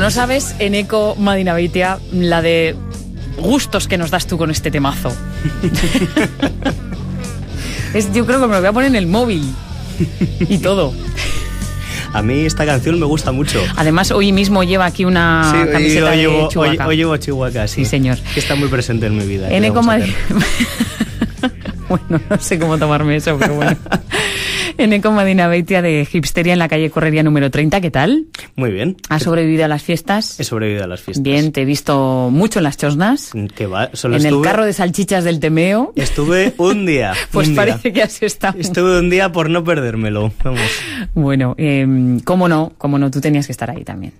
no sabes, Eneko Madinavitia, la de gustos que nos das tú con este temazo. Yo creo que me lo voy a poner en el móvil y todo. A mí esta canción me gusta mucho. Además, hoy mismo lleva aquí una camiseta de Chewbacca. Hoy llevo Chewbacca, sí. Sí, señor. Que está muy presente en mi vida. Eneko Bueno, no sé cómo tomarme eso, pero bueno. Eneko Madinavitia de Hipsteria en la calle Correría número 30, ¿qué tal? Muy bien. ¿Has sobrevivido a las fiestas? He sobrevivido a las fiestas. Bien, te he visto mucho en las chosnas. ¿Qué va? En el carro de salchichas del Temeo. Estuve un día. Pues parece que has estado. Estuve un día por no perdérmelo, vamos. Bueno, cómo no, tú tenías que estar ahí también.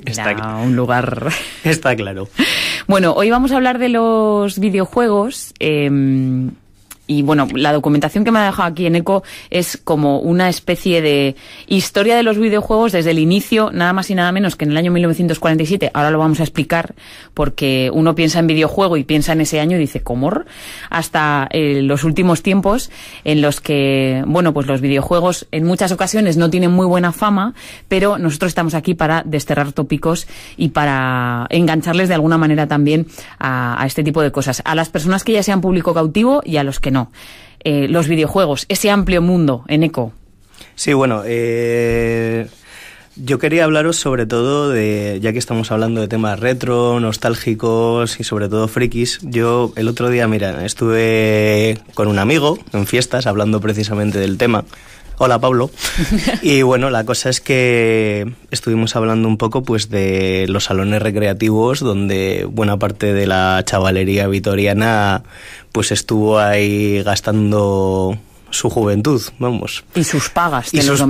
Era un lugar... Está claro. Bueno, hoy vamos a hablar de los videojuegos. Y bueno, la documentación que me ha dejado aquí Eneko es como una especie de historia de los videojuegos desde el inicio, nada más y nada menos que en el año 1947. Ahora lo vamos a explicar porque uno piensa en videojuego y piensa en ese año y dice, ¿cómo? Hasta los últimos tiempos en los que, bueno, pues los videojuegos en muchas ocasiones no tienen muy buena fama, pero nosotros estamos aquí para desterrar tópicos y para engancharles de alguna manera también a este tipo de cosas. A las personas que ya sean público cautivo y a los que no. Los videojuegos, ese amplio mundo, Eneko. Sí, bueno, yo quería hablaros sobre todo de, ya que estamos hablando de temas retro, nostálgicos y sobre todo frikis, yo el otro día, mira, estuve con un amigo en fiestas hablando precisamente del tema. Hola, Pablo. Y bueno, la cosa es que estuvimos hablando un poco pues de los salones recreativos donde buena parte de la chavalería vitoriana pues estuvo ahí gastando su juventud, vamos. Y sus pagas. Y sus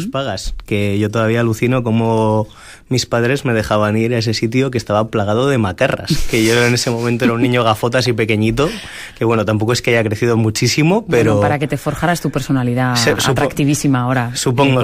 pagas. Que yo todavía alucino cómo mis padres me dejaban ir a ese sitio que estaba plagado de macarras. Que yo en ese momento era un niño gafotas y pequeñito, que bueno, tampoco es que haya crecido muchísimo, pero... Bueno, para que te forjaras tu personalidad atractivísima ahora. Supongo,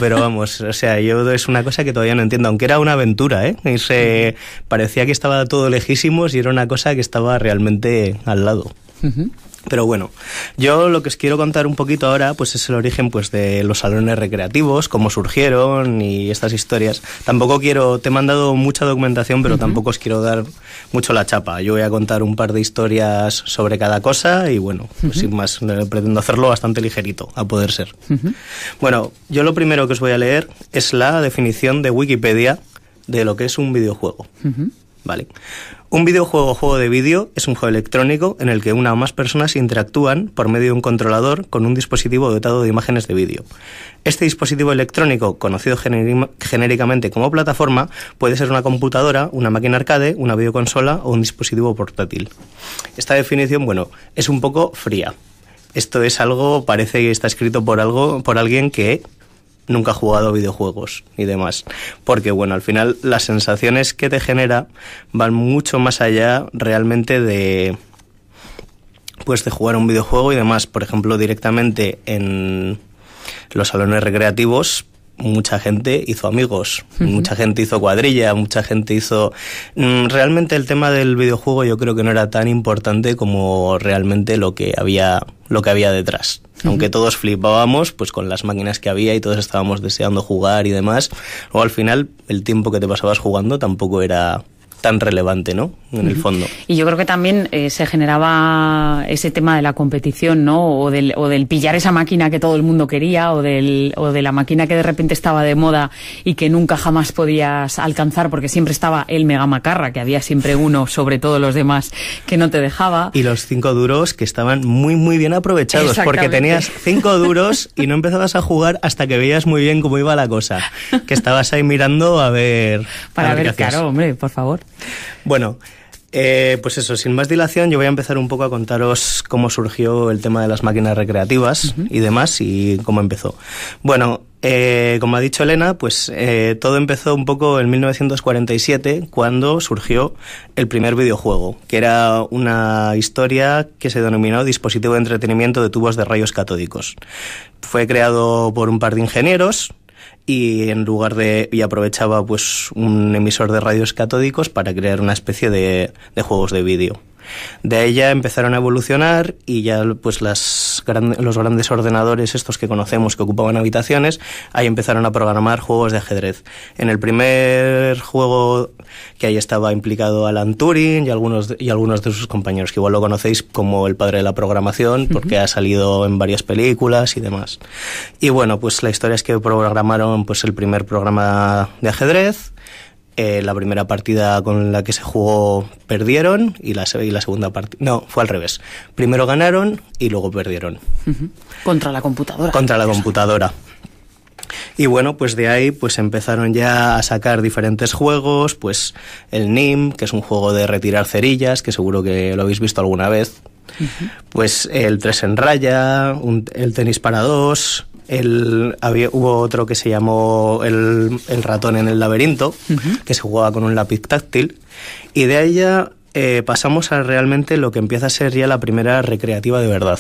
pero vamos, o sea, yo es una cosa que todavía no entiendo, aunque era una aventura, ¿eh? Parecía que estaba todo lejísimos y era una cosa que estaba realmente al lado. Uh-huh. Pero bueno, yo lo que os quiero contar un poquito ahora pues es el origen pues de los salones recreativos, cómo surgieron y estas historias. Te he mandado mucha documentación, pero tampoco os quiero dar mucho la chapa. Yo voy a contar un par de historias sobre cada cosa y bueno, pues sin más, pretendo hacerlo bastante ligerito, a poder ser. Bueno, yo lo primero que os voy a leer es la definición de Wikipedia de lo que es un videojuego. Vale. Un videojuego o juego de vídeo es un juego electrónico en el que una o más personas interactúan por medio de un controlador con un dispositivo dotado de imágenes de vídeo. Este dispositivo electrónico, conocido genéricamente como plataforma, puede ser una computadora, una máquina arcade, una videoconsola o un dispositivo portátil. Esta definición, bueno, es un poco fría. Esto es algo, parece que está escrito por alguien que nunca ha jugado a videojuegos y demás, porque bueno, al final las sensaciones que te genera van mucho más allá realmente de jugar a un videojuego y demás. Por ejemplo, directamente en los salones recreativos mucha gente hizo amigos, mucha gente hizo cuadrilla, mucha gente hizo... Realmente el tema del videojuego yo creo que no era tan importante como realmente lo que había detrás. Aunque todos flipábamos pues con las máquinas que había y todos estábamos deseando jugar y demás, luego al final el tiempo que te pasabas jugando tampoco era tan relevante, ¿no? En el fondo. Y yo creo que también se generaba ese tema de la competición, ¿no? O del pillar esa máquina que todo el mundo quería, o de la máquina que de repente estaba de moda y que nunca jamás podías alcanzar porque siempre estaba el mega macarra, que había siempre uno sobre todos los demás que no te dejaba. Y los 5 duros que estaban muy muy bien aprovechados, porque tenías 5 duros y no empezabas a jugar hasta que veías muy bien cómo iba la cosa, que estabas ahí mirando a ver... Para ver, claro, hombre, por favor. Bueno, pues eso, sin más dilación, yo voy a empezar un poco a contaros cómo surgió el tema de las máquinas recreativas y demás y cómo empezó. Bueno, como ha dicho Elena, pues todo empezó un poco en 1947 cuando surgió el primer videojuego, que era una historia que se denominó dispositivo de entretenimiento de tubos de rayos catódicos. Fue creado por un par de ingenieros y aprovechaba pues un emisor de rayos catódicos para crear una especie de juegos de vídeo. De ahí ya empezaron a evolucionar y ya pues los grandes ordenadores estos que conocemos que ocupaban habitaciones, ahí empezaron a programar juegos de ajedrez. En el primer juego que ahí estaba implicado Alan Turing y algunos de sus compañeros, que igual lo conocéis como el padre de la programación porque ha salido en varias películas y demás. Y bueno, pues la historia es que programaron pues el primer programa de ajedrez. La primera partida con la que se jugó perdieron y la segunda partida... No, fue al revés. Primero ganaron y luego perdieron. Contra la computadora. Contra la computadora. Y bueno, pues de ahí pues empezaron ya a sacar diferentes juegos, pues el NIM, que es un juego de retirar cerillas, que seguro que lo habéis visto alguna vez. Pues el 3 en raya, el tenis para dos... hubo otro que se llamó el ratón en el laberinto, que se jugaba con un lápiz táctil, y de ahí ya pasamos a realmente lo que empieza a ser ya la primera recreativa de verdad,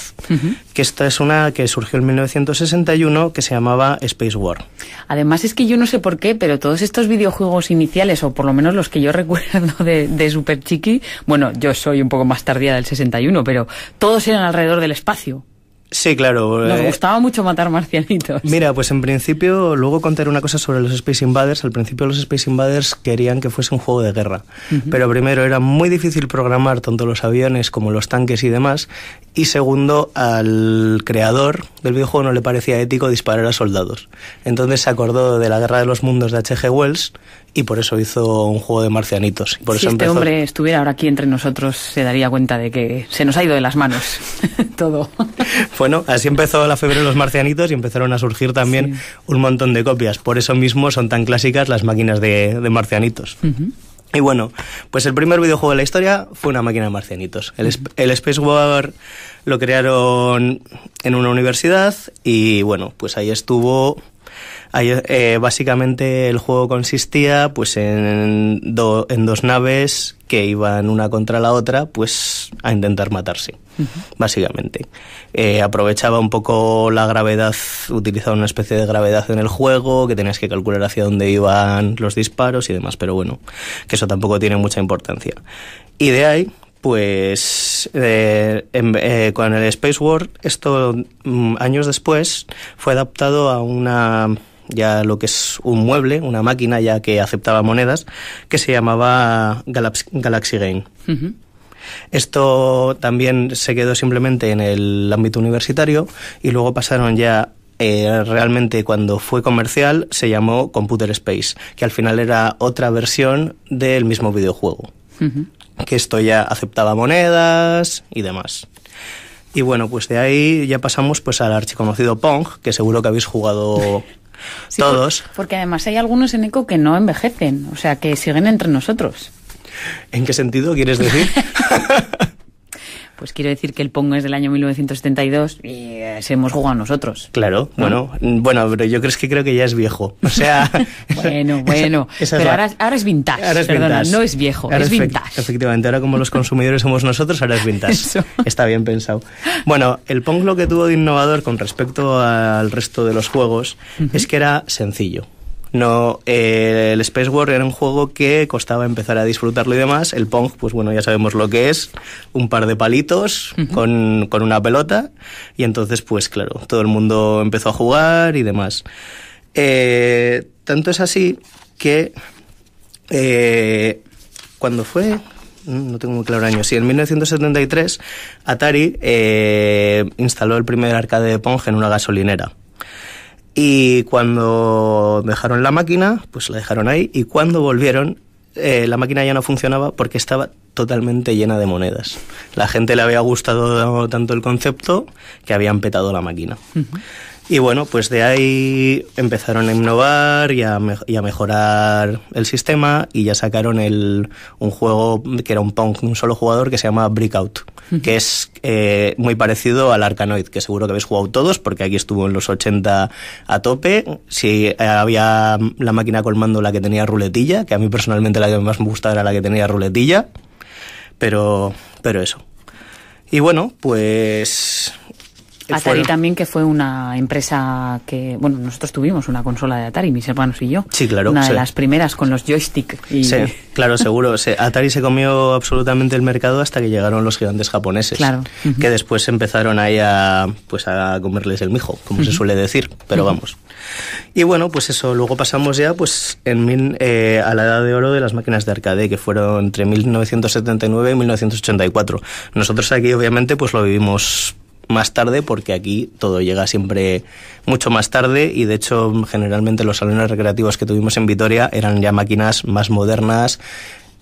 que esta es una que surgió en 1961 que se llamaba Space War. Además es que yo no sé por qué, pero todos estos videojuegos iniciales, o por lo menos los que yo recuerdo de Super Chiqui, bueno, yo soy un poco más tardía del 61, pero todos eran alrededor del espacio. Sí, claro. Nos gustaba mucho matar marcianitos. Mira, pues en principio, luego contaré una cosa sobre los Space Invaders. Al principio los Space Invaders querían que fuese un juego de guerra. Pero primero, era muy difícil programar tanto los aviones como los tanques y demás. Y segundo, al creador del videojuego no le parecía ético disparar a soldados. Entonces se acordó de la Guerra de los Mundos de H.G. Wells y por eso hizo un juego de marcianitos. Por si eso este hombre estuviera ahora aquí entre nosotros, se daría cuenta de que se nos ha ido de las manos todo. Bueno, así empezó la fiebre de los marcianitos y empezaron a surgir también un montón de copias. Por eso mismo son tan clásicas las máquinas de marcianitos. Y bueno, pues el primer videojuego de la historia fue una máquina de marcianitos. El Space War lo crearon en una universidad y bueno, pues ahí estuvo... básicamente el juego consistía pues en dos naves que iban una contra la otra pues a intentar matarse, básicamente. Aprovechaba un poco la gravedad, utilizaba una especie de gravedad en el juego, que tenías que calcular hacia dónde iban los disparos y demás, pero bueno, que eso tampoco tiene mucha importancia. Y de ahí pues con el Space War, esto años después fue adaptado a ya lo que es un mueble, una máquina ya que aceptaba monedas, que se llamaba Galaxy Game. Esto también se quedó simplemente en el ámbito universitario y luego pasaron ya, realmente cuando fue comercial, se llamó Computer Space, que al final era otra versión del mismo videojuego. Que esto ya aceptaba monedas y demás. Y bueno, pues de ahí ya pasamos pues al archiconocido Pong, que seguro que habéis jugado... Sí, todos. Porque además hay algunos en ECO que no envejecen, o sea, que siguen entre nosotros. ¿En qué sentido quieres decir? Pues quiero decir que el Pong es del año 1972 y se hemos jugado nosotros. Claro, ¿no? Bueno, pero yo creo que ya es viejo. O sea... bueno, pero ahora es vintage. Ahora es vintage. No es viejo, es vintage. Efectivamente, ahora como los consumidores somos nosotros, ahora es vintage. Eso. Está bien pensado. Bueno, el Pong lo que tuvo de innovador con respecto al resto de los juegos es que era sencillo. No, el Space War era un juego que costaba empezar a disfrutarlo y demás. El Pong, pues bueno, ya sabemos lo que es. Un par de palitos con una pelota. Y entonces, pues claro, todo el mundo empezó a jugar y demás. Tanto es así que... ¿cuándo fue? No tengo muy claro el año. Sí, en 1973 Atari instaló el primer arcade de Pong en una gasolinera. Y cuando dejaron la máquina, pues la dejaron ahí, y cuando volvieron, la máquina ya no funcionaba porque estaba totalmente llena de monedas. La gente le había gustado tanto el concepto que habían petado la máquina. Y bueno, pues de ahí empezaron a innovar y a mejorar el sistema, y ya sacaron un juego que era un Pong de un solo jugador que se llama Breakout, que es muy parecido al Arkanoid, que seguro que habéis jugado todos porque aquí estuvo en los 80 a tope. Sí, había la máquina colmando la que tenía ruletilla, que a mí personalmente la que más me gustaba era la que tenía ruletilla, pero eso. Y bueno, pues... Atari también, que fue una empresa que, bueno, nosotros tuvimos una consola de Atari, mis hermanos y yo. Sí, claro. Una de las primeras con los joystick. Sí, claro, seguro. Atari se comió absolutamente el mercado hasta que llegaron los gigantes japoneses. Claro. Que después empezaron ahí a comerles el mijo, como se suele decir, pero vamos. Y bueno, pues eso, luego pasamos ya pues a la edad de oro de las máquinas de arcade, que fueron entre 1979 y 1984. Nosotros aquí obviamente pues lo vivimos más tarde, porque aquí todo llega siempre mucho más tarde, y de hecho generalmente los salones recreativos que tuvimos en Vitoria eran ya máquinas más modernas,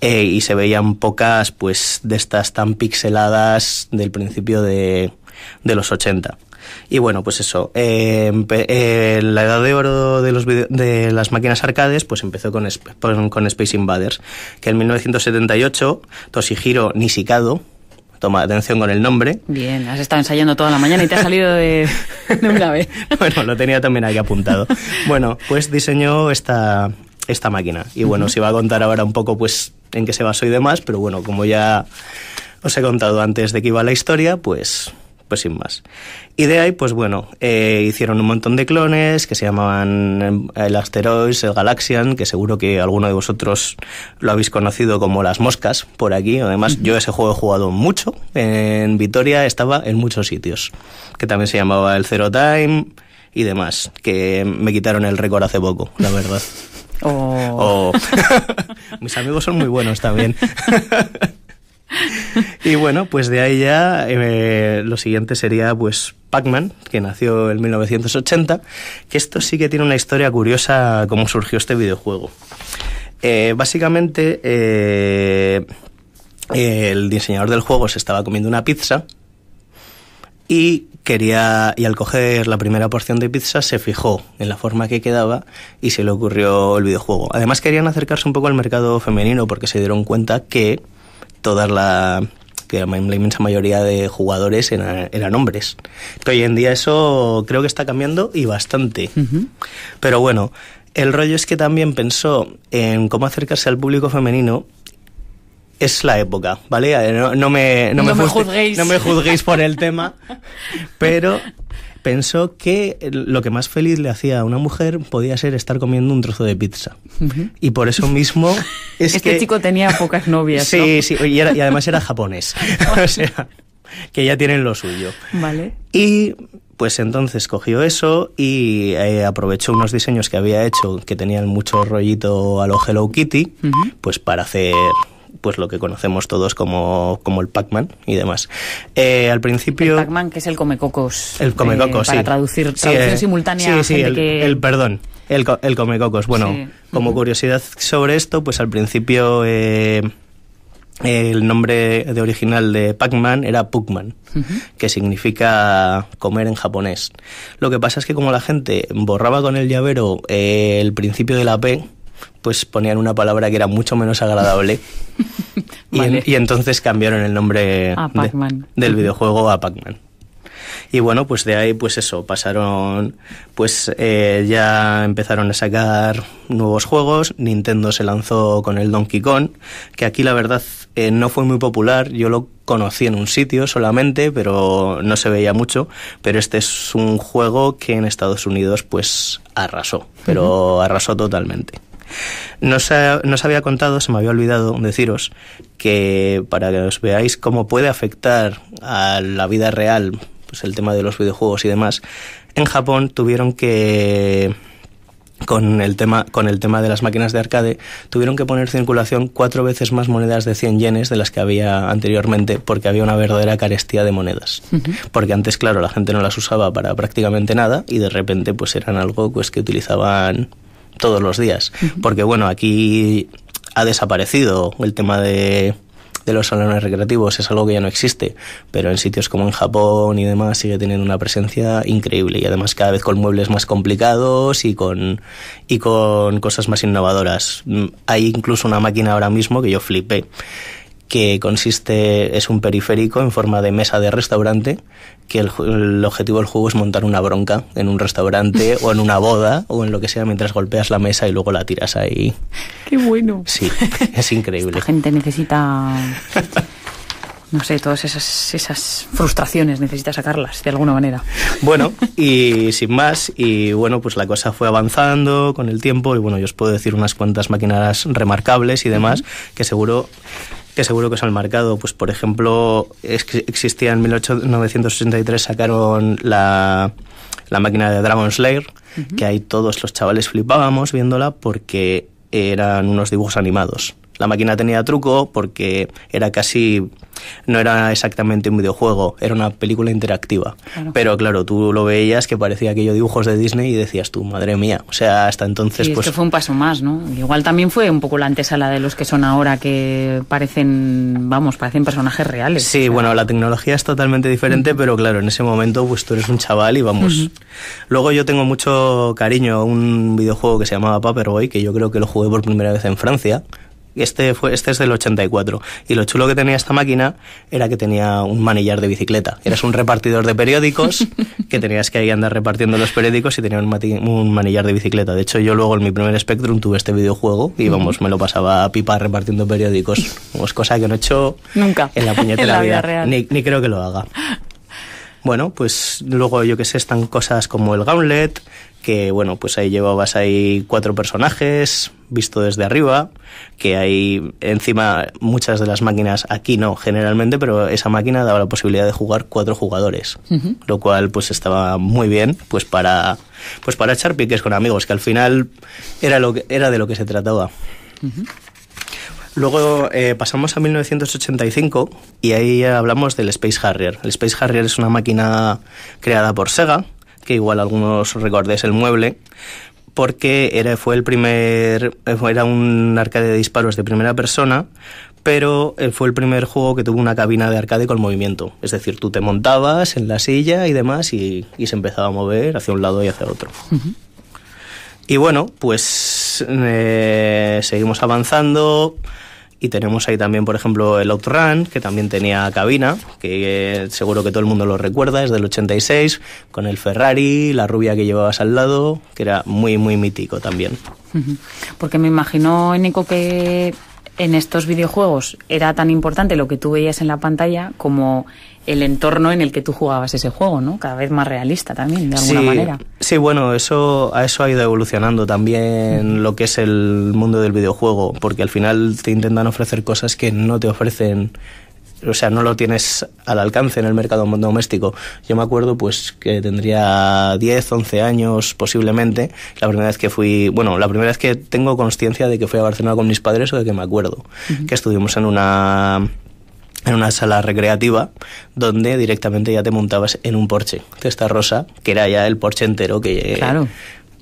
y se veían pocas pues de estas tan pixeladas del principio de los 80. Y bueno, pues eso, la edad de oro de las máquinas arcades pues empezó con Space Invaders, que en 1978 Toshihiro Nishikado, toma atención con el nombre. Bien, has estado ensayando toda la mañana y te ha salido de una vez. Bueno, lo tenía también aquí apuntado. Bueno, pues diseñó esta máquina. Y bueno, os iba a contar ahora un poco pues en qué se basó y demás, pero bueno, como ya os he contado antes de que iba la historia, pues sin más. Y de ahí, pues bueno, hicieron un montón de clones que se llamaban el Asteroids, el Galaxian, que seguro que alguno de vosotros lo habéis conocido como las moscas por aquí. Además, yo ese juego he jugado mucho. En Vitoria estaba en muchos sitios, que también se llamaba el Zero Time y demás, que me quitaron el récord hace poco, la verdad. Mis amigos son muy buenos también. Y bueno, pues de ahí ya lo siguiente sería pues Pac-Man, que nació en 1980, que esto sí que tiene una historia curiosa cómo surgió este videojuego. Básicamente el diseñador del juego se estaba comiendo una pizza y al coger la primera porción de pizza se fijó en la forma que quedaba y se le ocurrió el videojuego. Además querían acercarse un poco al mercado femenino, porque se dieron cuenta que la inmensa mayoría de jugadores eran hombres. Que hoy en día eso creo que está cambiando y bastante. Pero bueno, el rollo es que también pensó en cómo acercarse al público femenino. Es la época, ¿vale? No me juzguéis por el tema, pero pensó que lo que más feliz le hacía a una mujer podía ser estar comiendo un trozo de pizza. Y por eso mismo Este chico tenía pocas novias, sí, ¿no? Sí, y además era japonés. O sea, que ya tienen lo suyo. Vale. Y pues entonces cogió eso y aprovechó unos diseños que había hecho que tenían mucho rollito a lo Hello Kitty, pues para hacer pues lo que conocemos todos como el Pac-Man y demás. Al principio... El Pac-Man, que es el Comecocos. El Comecocos, para traducción simultánea. Sí, el Comecocos. Bueno, sí. Como curiosidad sobre esto, pues al principio el nombre de original de Pac-Man era Pugman, que significa comer en japonés. Lo que pasa es que como la gente borraba con el llavero el principio de la P, pues ponían una palabra que era mucho menos agradable. Vale. y entonces cambiaron el nombre del videojuego a Pac-Man. Y bueno, pues de ahí pues eso, pasaron, pues ya empezaron a sacar nuevos juegos. Nintendo se lanzó con el Donkey Kong, que aquí la verdad no fue muy popular. Yo lo conocí en un sitio solamente, pero no se veía mucho. Pero este es un juego que en Estados Unidos pues arrasó, pero arrasó totalmente. No os había contado, se me había olvidado deciros que para que os veáis cómo puede afectar a la vida real pues el tema de los videojuegos y demás, en Japón tuvieron que, con el tema de las máquinas de arcade, tuvieron que poner en circulación 4 veces más monedas de 100 yenes de las que había anteriormente, porque había una verdadera carestía de monedas. Porque antes, claro, la gente no las usaba para prácticamente nada y de repente pues eran algo pues que utilizaban todos los días. Porque bueno, aquí ha desaparecido el tema de los salones recreativos, es algo que ya no existe, pero en sitios como en Japón y demás sigue teniendo una presencia increíble, y además cada vez con muebles más complicados y con cosas más innovadoras. Hay incluso una máquina ahora mismo que yo flipé, que es un periférico en forma de mesa de restaurante, que el objetivo del juego es montar una bronca en un restaurante o en una boda o en lo que sea mientras golpeas la mesa y luego la tiras ahí. ¡Qué bueno! Sí, es increíble. Esta gente necesita No sé, todas esas frustraciones necesitas sacarlas de alguna manera. Bueno, y sin más, y bueno, pues la cosa fue avanzando con el tiempo, y bueno, yo os puedo decir unas cuantas máquinas remarcables y demás, que seguro que os han marcado. Pues por ejemplo, existía en 1983, sacaron la máquina de Dragon Slayer, que ahí todos los chavales flipábamos viéndola porque eran unos dibujos animados. La máquina tenía truco porque no era exactamente un videojuego, era una película interactiva. Claro. Pero claro, tú lo veías que parecía aquello dibujos de Disney y decías tú, madre mía, o sea, hasta entonces sí, pues... esto fue un paso más, ¿no? Igual también fue un poco la antesala de los que son ahora, que parecen personajes reales. Sí, o sea... bueno, la tecnología es totalmente diferente, pero claro, en ese momento pues tú eres un chaval y vamos... Luego yo tengo mucho cariño a un videojuego que se llamaba Paperboy, que yo creo que lo jugué por primera vez en Francia. Este es del 84, y lo chulo que tenía esta máquina era que tenía un manillar de bicicleta. Eras un repartidor de periódicos que tenías que ahí andar repartiendo los periódicos, y tenía un manillar de bicicleta. De hecho, yo luego en mi primer Spectrum tuve este videojuego y vamos, me lo pasaba a pipa repartiendo periódicos. Pues cosa que no he hecho nunca en la puñetera vida real. Ni creo que lo haga. Bueno, pues luego yo que sé, están cosas como el Gauntlet, que bueno, pues ahí llevabas 4 personajes visto desde arriba, que hay encima muchas de las máquinas, aquí no generalmente, pero esa máquina daba la posibilidad de jugar 4 jugadores, lo cual pues estaba muy bien pues para echar piques con amigos, que al final era de lo que se trataba. Luego pasamos a 1985 y ahí hablamos del Space Harrier. El Space Harrier es una máquina creada por Sega, que igual algunos recordéis el mueble, porque era un arcade de disparos de primera persona, pero fue el primer juego que tuvo una cabina de arcade con movimiento. Es decir, tú te montabas en la silla y demás y se empezaba a mover hacia un lado y hacia otro. Y bueno, pues seguimos avanzando. Y tenemos ahí también, por ejemplo, el Outrun, que también tenía cabina, que seguro que todo el mundo lo recuerda, es del 86, con el Ferrari, la rubia que llevabas al lado, que era muy, muy mítico también. Porque me imagino, Nico, que en estos videojuegos era tan importante lo que tú veías en la pantalla como el entorno en el que tú jugabas ese juego, ¿no? Cada vez más realista también, de alguna manera. Sí, bueno, a eso ha ido evolucionando también lo que es el mundo del videojuego, porque al final te intentan ofrecer cosas que no te ofrecen, o sea, no lo tienes al alcance en el mercado doméstico. Yo me acuerdo pues que tendría 10, 11 años posiblemente, la primera vez que tengo consciencia de que fui a Barcelona con mis padres, o de que me acuerdo, que estuvimos en una sala recreativa donde directamente ya te montabas en un Porsche Testa Rosa, que era ya el Porsche entero, que claro.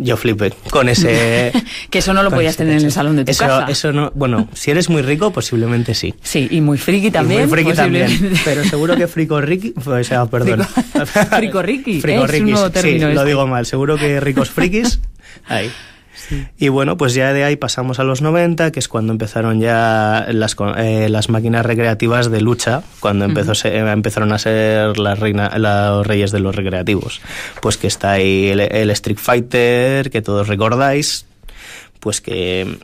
Yo flipé con ese... que eso no lo podías tener en el salón de tu casa. Eso no, bueno, si eres muy rico, posiblemente sí. Sí, y muy friki también. Y muy friki también, pero seguro que Frico Ricky... O sea, perdón. Frico Ricky, Frico es Ricky, un nuevo término. Sí, lo digo mal. Seguro que ricos frikis, ahí. Sí. Y bueno, pues ya de ahí pasamos a los 90, que es cuando empezaron ya las máquinas recreativas de lucha, cuando empezaron a ser los reyes de los recreativos. Pues que está ahí el Street Fighter, que todos recordáis, pues que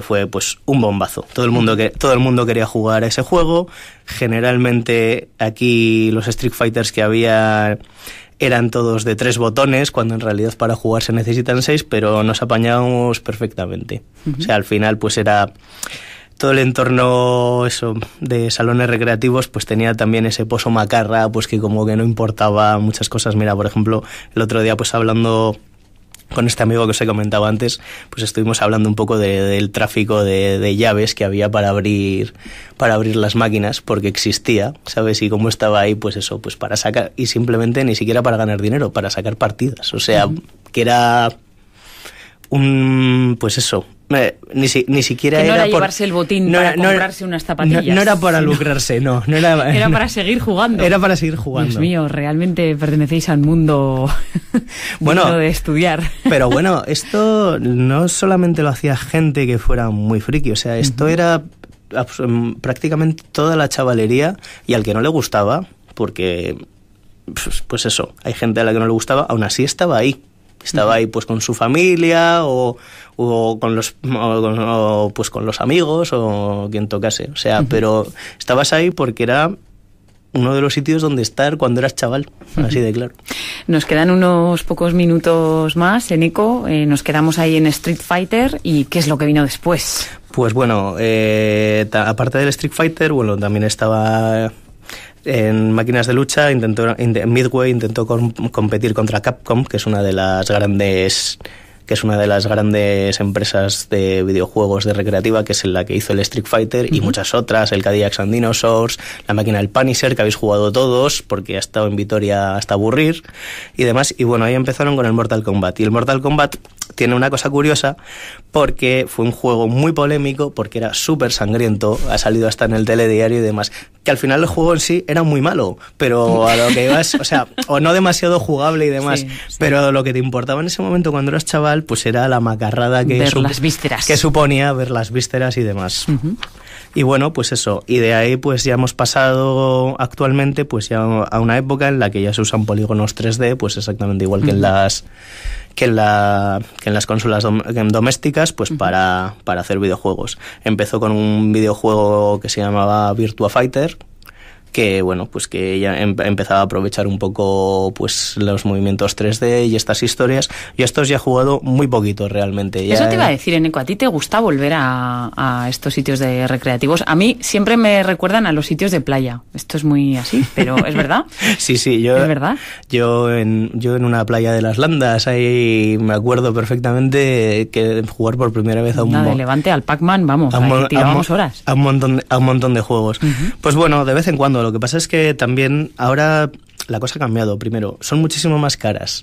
fue pues un bombazo. Todo el mundo quería jugar a ese juego. Generalmente aquí los Street Fighters que había eran todos de 3 botones, cuando en realidad para jugar se necesitan 6, pero nos apañábamos perfectamente. O sea, al final pues era todo el entorno eso de salones recreativos, pues tenía también ese pozo macarra, pues que como que no importaba muchas cosas. Mira, por ejemplo, el otro día pues hablando con este amigo que os he comentado antes, pues estuvimos hablando un poco del tráfico de llaves que había para abrir las máquinas, porque existía, ¿sabes? Y cómo estaba ahí, pues eso, pues para sacar, y simplemente ni siquiera para ganar dinero, para sacar partidas. O sea, que era pues eso, ni siquiera que no era llevarse el botín para comprarse unas zapatillas. No era para lucrarse, no era era para seguir jugando. Era para seguir jugando. Dios mío, realmente pertenecéis al mundo bueno de estudiar. Pero bueno, esto no solamente lo hacía gente que fuera muy friki, o sea, esto era prácticamente toda la chavalería, y al que no le gustaba, porque pues eso, hay gente a la que no le gustaba, aún así estaba ahí. Estaba ahí pues con su familia o con los amigos o quien tocase, o sea, pero estabas ahí porque era uno de los sitios donde estar cuando eras chaval, así de claro. Nos quedan unos pocos minutos más en Eco, nos quedamos ahí en Street Fighter, y ¿qué es lo que vino después? Pues bueno, aparte del Street Fighter, bueno, también estaba en máquinas de lucha, Midway intentó competir contra Capcom, que es una de las grandes empresas de videojuegos de recreativa, que es la que hizo el Street Fighter y muchas otras, el Cadillacs and Dinosaurs, la máquina del Punisher, que habéis jugado todos, porque ha estado en Vitoria hasta aburrir y demás. Y bueno, ahí empezaron con el Mortal Kombat. Y el Mortal Kombat tiene una cosa curiosa, porque fue un juego muy polémico, porque era súper sangriento, ha salido hasta en el telediario y demás, que al final el juego en sí era muy malo, pero a lo que ibas, o sea, o no demasiado jugable y demás, sí. Pero lo que te importaba en ese momento cuando eras chaval, pues era la macarrada que ver las vísceras, que suponía ver las vísceras y demás. Y bueno, pues eso, y de ahí pues ya hemos pasado actualmente pues ya a una época en la que ya se usan polígonos 3D, pues exactamente igual que en las consolas domésticas, pues para hacer videojuegos. Empezó con un videojuego que se llamaba Virtua Fighter, que bueno, pues que ya empezaba a aprovechar un poco pues los movimientos 3D y estas historias. Yo estos ya he jugado muy poquito realmente. Ya eso te iba a decir, Eneco, ¿a ti te gusta volver a estos sitios de recreativos? A mí siempre me recuerdan a los sitios de playa. Esto es muy así, pero ¿es verdad? Sí, ¿es verdad? Yo en una playa de las Landas, ahí me acuerdo perfectamente que jugar por primera vez a un... de Levante al Pac-Man, vamos, ahí tirábamos horas. A un montón de juegos. Pues bueno, de vez en cuando. Lo que pasa es que también ahora la cosa ha cambiado. Primero, son muchísimo más caras.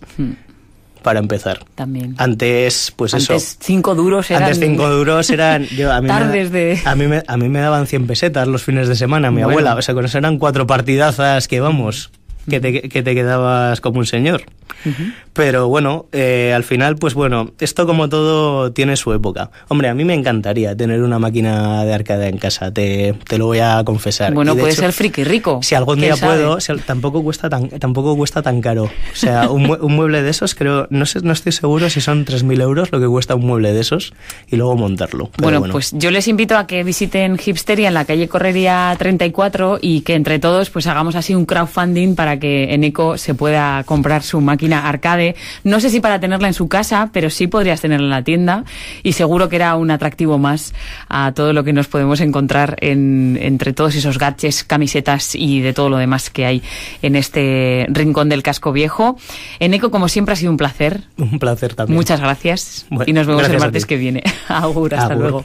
Para empezar. También. Antes, pues antes 5 duros eran... Antes 5 duros eran... A mí me daban 100 pesetas los fines de semana, mi abuela. O sea, con eso eran 4 partidazas que vamos... Que te quedabas como un señor. Pero bueno, al final, pues bueno, esto como todo tiene su época. Hombre, a mí me encantaría tener una máquina de arcade en casa, te lo voy a confesar. Bueno, puede ser friki rico. Si algún día puedo, tampoco cuesta tan caro. O sea, un mueble de esos, creo, no estoy seguro si son 3.000 euros lo que cuesta un mueble de esos y luego montarlo. Bueno, pues yo les invito a que visiten Hipsteria en la calle Correría 34 y que entre todos pues hagamos así un crowdfunding para que Eneco se pueda comprar su máquina arcade. No sé si para tenerla en su casa, pero sí podrías tenerla en la tienda, y seguro que era un atractivo más a todo lo que nos podemos encontrar entre todos esos gadgets, camisetas y de todo lo demás que hay en este rincón del casco viejo. Eneco, como siempre, ha sido un placer. Un placer también. Muchas gracias. Bueno, y nos vemos el martes que viene. Agur, hasta luego.